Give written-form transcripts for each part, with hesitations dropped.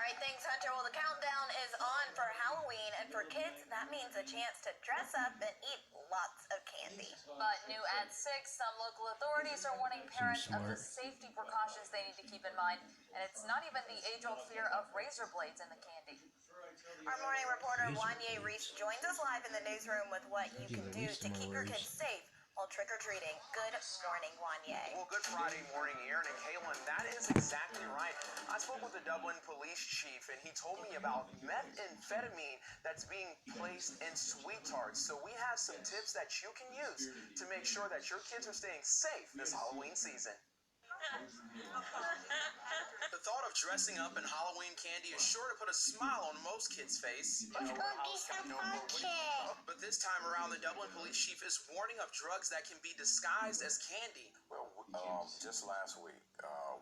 right, thanks, Hunter. Well, the countdown is on for Halloween, and for kids, that means a chance to dress up and eat lots of candy. But new at 6, some local authorities are warning parents of the safety precautions they need to keep in mind, and it's not even the age-old fear of razor blades in the candy. Our morning reporter, Wanye Reese, joins us live in the newsroom with what you can do to keep your kids safe while trick-or-treating. Good morning, Wanye. Well, good Friday morning, Aaron and Kaylin. That is exactly right. I spoke with the Dublin police chief, and he told me about methamphetamine that's being placed in sweet tarts. So we have some tips that you can use to make sure that your kids are staying safe this Halloween season. The thought of dressing up in Halloween candy is sure to put a smile on most kids' face. It's gonna be some fun. But this time around, the Dublin police chief is warning of drugs that can be disguised as candy. Well, just last week,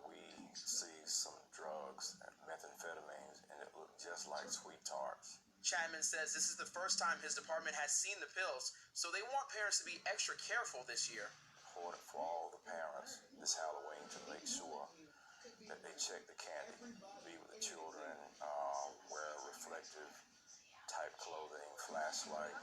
we seized some drugs, methamphetamines, and it looked just like sweet tarts. Chapman says this is the first time his department has seen the pills, so they want parents to be extra careful this year. Important for all the parents this Halloween to make sure that they check the candy, be with the children, wear reflective type clothing, flashlight.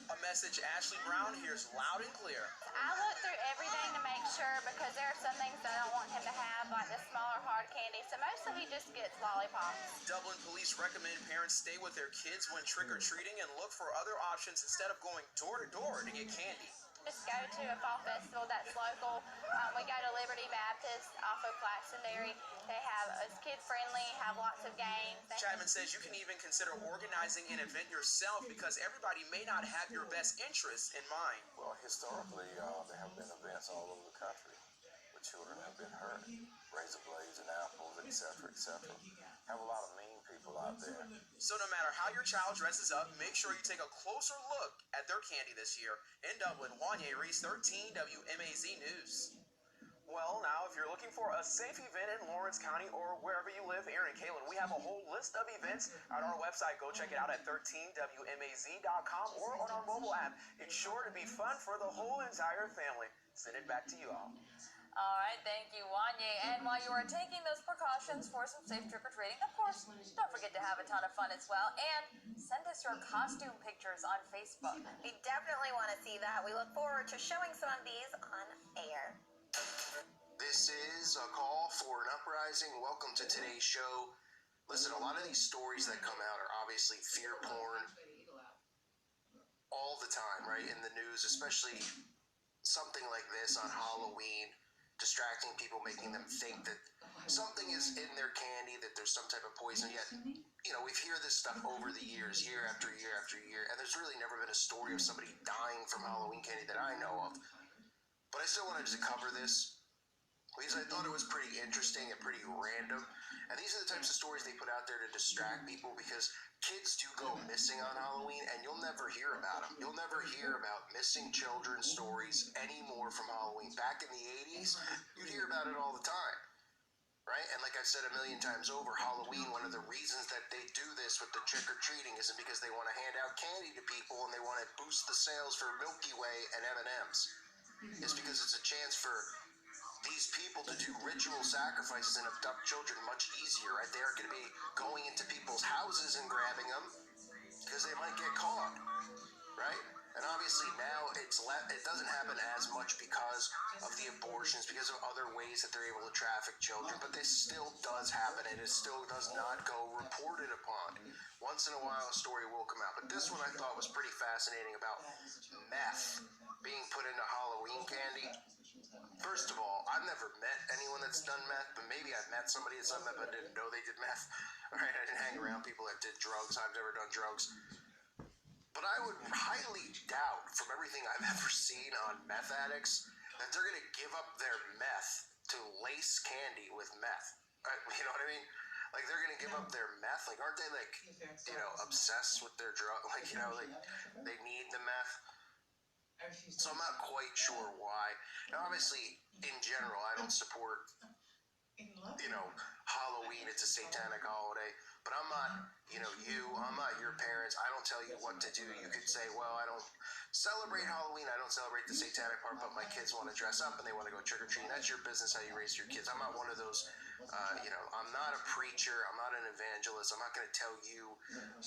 A message Ashley Brown hears loud and clear. I look through everything to make sure, because there are some things that I don't want him to have, like the smaller hard candy, so mostly he just gets lollipops. Dublin police recommend parents stay with their kids when trick-or-treating and look for other options instead of going door to door to get candy. Just go to a fall festival that's local. We go to Liberty Baptist off of Claxonberry. It's kid-friendly, have lots of games. Chapman says you can even consider organizing an event yourself because everybody may not have your best interests in mind. Well, historically, there have been events all over the country where children have been hurt. Razor blades and apples, etc., etc. Have a lot of mean people out there. So no matter how your child dresses up, make sure you take a closer look at their candy this year. In Dublin, Wanye Reese, 13 WMAZ News. Well, now, if you're looking for a safe event in Lawrence County or wherever you live, Aaron and Kaylin, we have a whole list of events on our website. Go check it out at 13WMAZ.com or on our mobile app. It's sure to be fun for the whole entire family. Send it back to you all. All right, thank you, Wanye. And while you are taking those precautions for some safe trick-or-treating, of course, don't forget to have a ton of fun as well. And send us your costume pictures on Facebook. We definitely want to see that. We look forward to showing some of these on air. This is a call for an uprising. Welcome to today's show. Listen, a lot of these stories that come out are obviously fear porn all the time, right, in the news, especially something like this on Halloween, distracting people, making them think that something is in their candy, that there's some type of poison. Yet, we've heard this stuff over the years, year after year after year, and there's really never been a story of somebody dying from Halloween candy that I know of. But I still wanted to cover this because I thought it was pretty interesting and pretty random. And these are the types of stories they put out there to distract people, because kids do go missing on Halloween, and you'll never hear about them. You'll never hear about missing children stories anymore from Halloween. Back in the 80s, you'd hear about it all the time, right? And like I've said a million times over, Halloween, one of the reasons that they do this with the trick-or-treating isn't because they want to hand out candy to people and they want to boost the sales for Milky Way and M&Ms. It's because it's a chance for these people to do ritual sacrifices and abduct children much easier, right? They aren't going to be going into people's houses and grabbing them because they might get caught, right? And obviously now it doesn't happen as much because of the abortions, because of other ways that they're able to traffic children, but this still does happen, and it still does not go reported upon. Once in a while a story will come out, but this one I thought was pretty fascinating about meth being put into Halloween candy. First of all, I've never met anyone that's done meth, but maybe I've met somebody that's done meth, but I didn't know they did meth. All right, I didn't hang around people that did drugs. I've never done drugs. But I would highly doubt, from everything I've ever seen on meth addicts, that they're going to give up their meth to lace candy with meth. You know what I mean? Like, they're going to give up their meth? Like, aren't they, like, obsessed with their drug? Like, they need the meth. So I'm not quite sure why. Now, obviously, in general, I don't support, Halloween. It's a satanic holiday. But I'm not, I'm not your parents. I don't tell you what to do. You could say, well, I don't celebrate Halloween. I don't celebrate the satanic part, but my kids want to dress up and they want to go trick-or-treating. That's your business how you raise your kids. I'm not one of those I'm not a preacher. I'm not an evangelist. I'm not going to tell you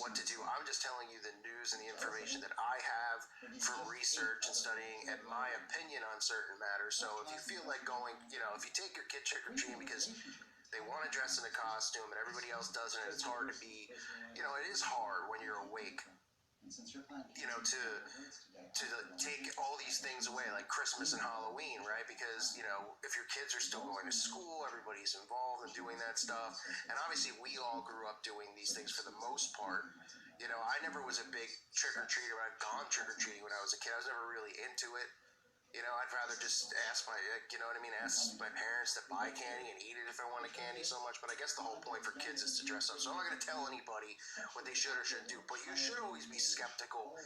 what to do. I'm just telling you the news and the information that I have from research and studying and my opinion on certain matters. So if you feel like going, if you take your kid trick-or-treating because they want to dress in a costume and everybody else doesn't, and it's hard to be, it is hard when you're awake, to take all these things away, like Christmas and Halloween, right? Because, if your kids are still going to school, everybody's involved in doing that stuff. And obviously we all grew up doing these things for the most part. I never was a big trick-or-treater. I've gone trick-or-treating when I was a kid. I was never really into it. I'd rather just ask ask my parents to buy candy and eat it if I wanted candy so much. But I guess the whole point for kids is to dress up. So I'm not going to tell anybody what they should or shouldn't do. But you should always be skeptical,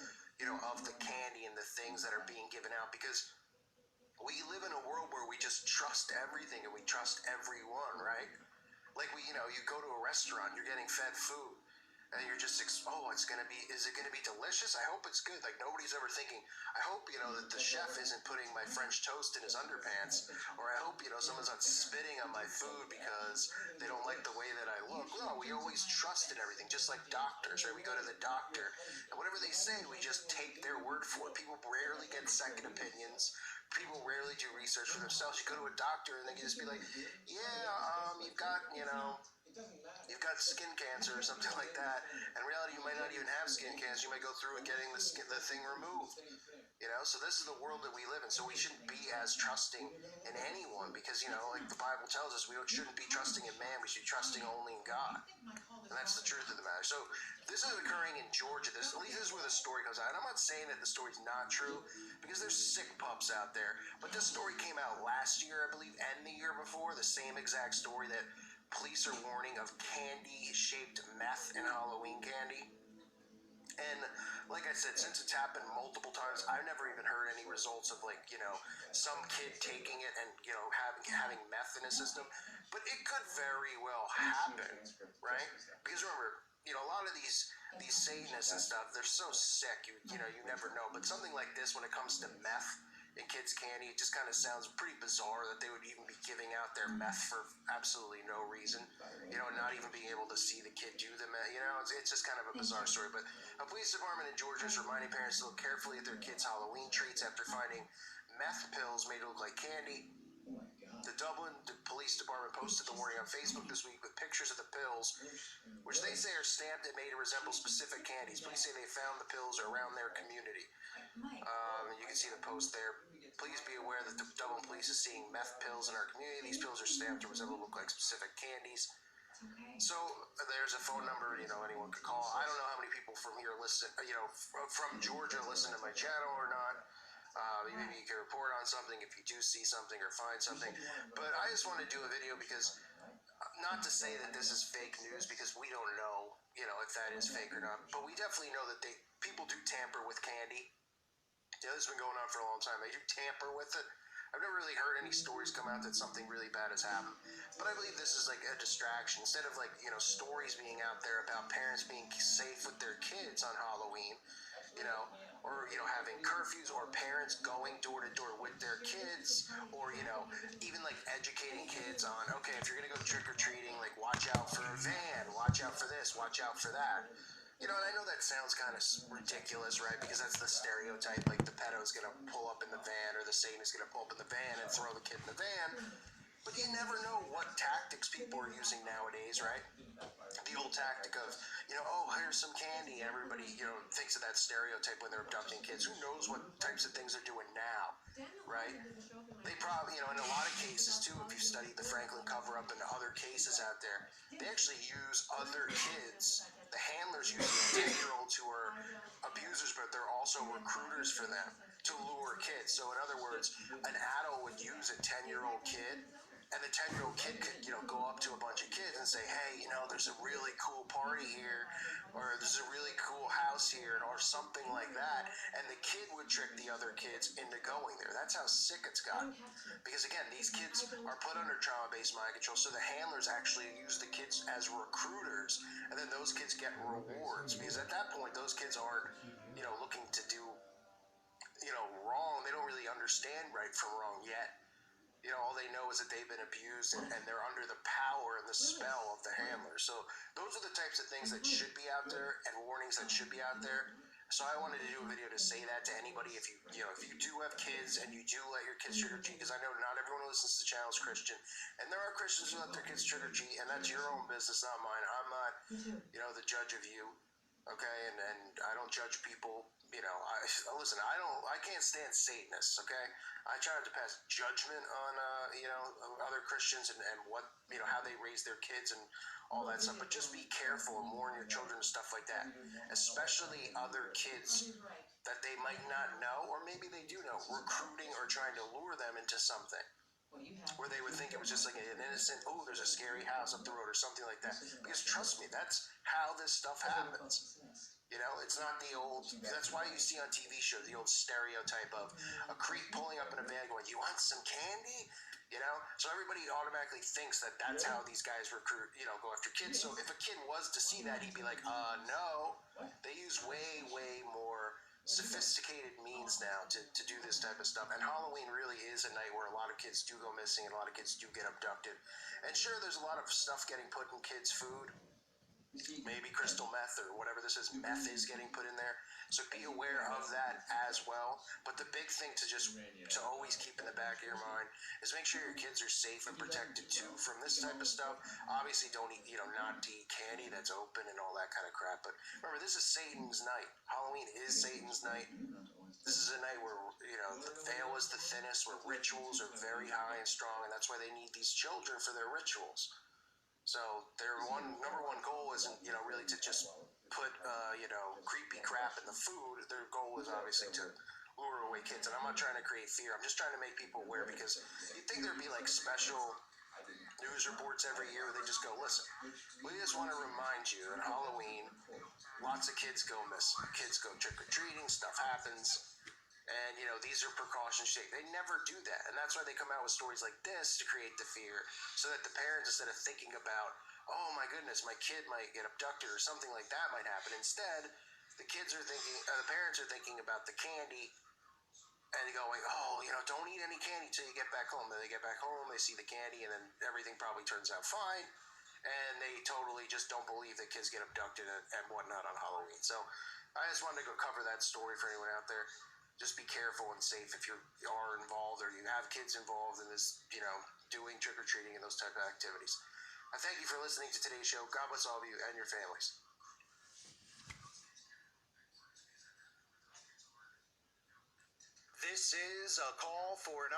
of the candy and the things that are being given out, because we live in a world where we just trust everything and we trust everyone, right? Like you go to a restaurant, you're getting fed food. And you're just, is it going to be delicious? I hope it's good. Like, nobody's ever thinking, I hope, that the chef isn't putting my French toast in his underpants. Or I hope, someone's not spitting on my food because they don't like the way that I look. No, we always trust in everything, just like doctors, right? We go to the doctor, and whatever they say, we just take their word for it. People rarely get second opinions. People rarely do research for themselves. You go to a doctor, and they can just be like, you've got skin cancer or something like that. In reality, you might not even have skin cancer. You might go through and getting the thing removed. So this is the world that we live in. So we shouldn't be as trusting in anyone because, like the Bible tells us, we shouldn't be trusting in man. We should be trusting only in God. And that's the truth of the matter. So this is occurring in Georgia. At least this is where the story comes out. And I'm not saying that the story's not true because there's sick pups out there. But this story came out last year, I believe, and the year before. The same exact story that police are warning of candy-shaped meth in Halloween candy. And like I said, since it's happened multiple times, I've never even heard any results of some kid taking it and having meth in his system. But it could very well happen, right? Because remember, a lot of these Satanists and stuff, they're so sick, you never know. But something like this, when it comes to meth in kids' candy, it just kind of sounds pretty bizarre that they would even be giving out their meth for absolutely no reason, not even being able to see the kid do the meth, it's just kind of a bizarre story. But a police department in Georgia is reminding parents to look carefully at their kids' Halloween treats after finding meth pills made to look like candy. The Dublin Police Department posted the warning on Facebook this week with pictures of the pills, which they say are stamped and made to resemble specific candies. Police say they found the pills around their community. You can see the post there. Please be aware that the Dublin police is seeing meth pills in our community. These pills are stamped to resemble look like specific candies. So there's a phone number, anyone could call. I don't know how many people from here listen, from Georgia listen to my channel or not. Maybe you can report on something if you do see something or find something. But I just want to do a video because, not to say that this is fake news because we don't know, if that is fake or not. But we definitely know that people do tamper with candy. This has been going on for a long time. They do tamper with it. I've never really heard any stories come out that something really bad has happened. But I believe this is like a distraction. Instead of stories being out there about parents being safe with their kids on Halloween, or having curfews, or parents going door to door with their kids, or even educating kids on, okay, if you're gonna go trick-or-treating, watch out for a van, watch out for this, watch out for that. And I know that sounds kind of ridiculous, right? Because that's the stereotype, the pedo's gonna pull up in the van, or the Satanist gonna pull up in the van and throw the kid in the van. But you never know what tactics people are using nowadays, right? The old tactic of, here's some candy. Everybody, thinks of that stereotype when they're abducting kids. Who knows what types of things they're doing now, right? They probably, in a lot of cases too, if you study the Franklin cover-up and other cases out there, they actually use other kids. The handlers use 10-year-olds who are abusers, but they're also recruiters for them to lure kids. So in other words, an adult would use a 10-year-old kid, and the 10-year-old kid could, go up to a bunch of kids and say, hey, there's a really cool party here, or there's a really cool house here, or something like that. And the kid would trick the other kids into going there. That's how sick it's gotten. Because again, these kids are put under trauma-based mind control, so the handlers actually use the kids as recruiters, and then those kids get rewards. Because at that point, those kids aren't, looking to do, wrong. They don't really understand right from wrong yet. all they know is that they've been abused and they're under the power and the spell of the handler. So those are the types of things that should be out there and warnings that should be out there. So I wanted to do a video to say that to anybody. If you do have kids and you do let your kids trick or treat, because I know not everyone who listens to the channel is Christian, and there are Christians who let their kids trick or treat, and that's your own business, not mine. I'm not, the judge of you, okay? And I don't judge people. Listen, I can't stand Satanists, okay? I try not to pass judgment on, other Christians and what, how they raise their kids and all that stuff. But just be careful and warn your children and stuff like that, especially other kids that they might not know, or maybe they do know, recruiting or trying to lure them into something where they would think it was just like an innocent, there's a scary house up the road or something like that. Because trust me, that's how this stuff happens. It's not that's why you see on TV shows the old stereotype of a creep pulling up in a van going, "You want some candy?" So everybody automatically thinks that that's how these guys recruit, go after kids. So if a kid was to see that, he'd be like, no. They use way, way more sophisticated means now to do this type of stuff. And Halloween really is a night where a lot of kids do go missing and a lot of kids do get abducted. And sure, there's a lot of stuff getting put in kids' food. Maybe crystal meth or whatever this is, meth is getting put in there. So be aware of that as well. But the big thing to always keep in the back of your mind is make sure your kids are safe and protected too from this type of stuff. Obviously don't eat, not to eat candy that's open and all that kind of crap. But remember, this is Satan's night. Halloween is Satan's night. This is a night where, the veil is the thinnest, where rituals are very high and strong, and that's why they need these children for their rituals. So their number one goal isn't, really to just put, creepy crap in the food. Their goal is obviously to lure away kids. And I'm not trying to create fear. I'm just trying to make people aware, because you'd think there'd be like special news reports every year where they just go, listen, we just want to remind you that Halloween, lots of kids go missing. Kids go trick-or-treating, stuff happens. And, these are precautions you take. They never do that. And that's why they come out with stories like this, to create the fear, so that the parents, instead of thinking about, oh my goodness, my kid might get abducted or something like that might happen, instead, the parents are thinking about the candy and going, don't eat any candy till you get back home. Then they get back home, they see the candy, and then everything probably turns out fine. And they totally just don't believe that kids get abducted and whatnot on Halloween. So I just wanted to go cover that story for anyone out there. Just be careful and safe if you are involved or you have kids involved in this, doing trick-or-treating and those type of activities. I thank you for listening to today's show. God bless all of you and your families. This is a call for an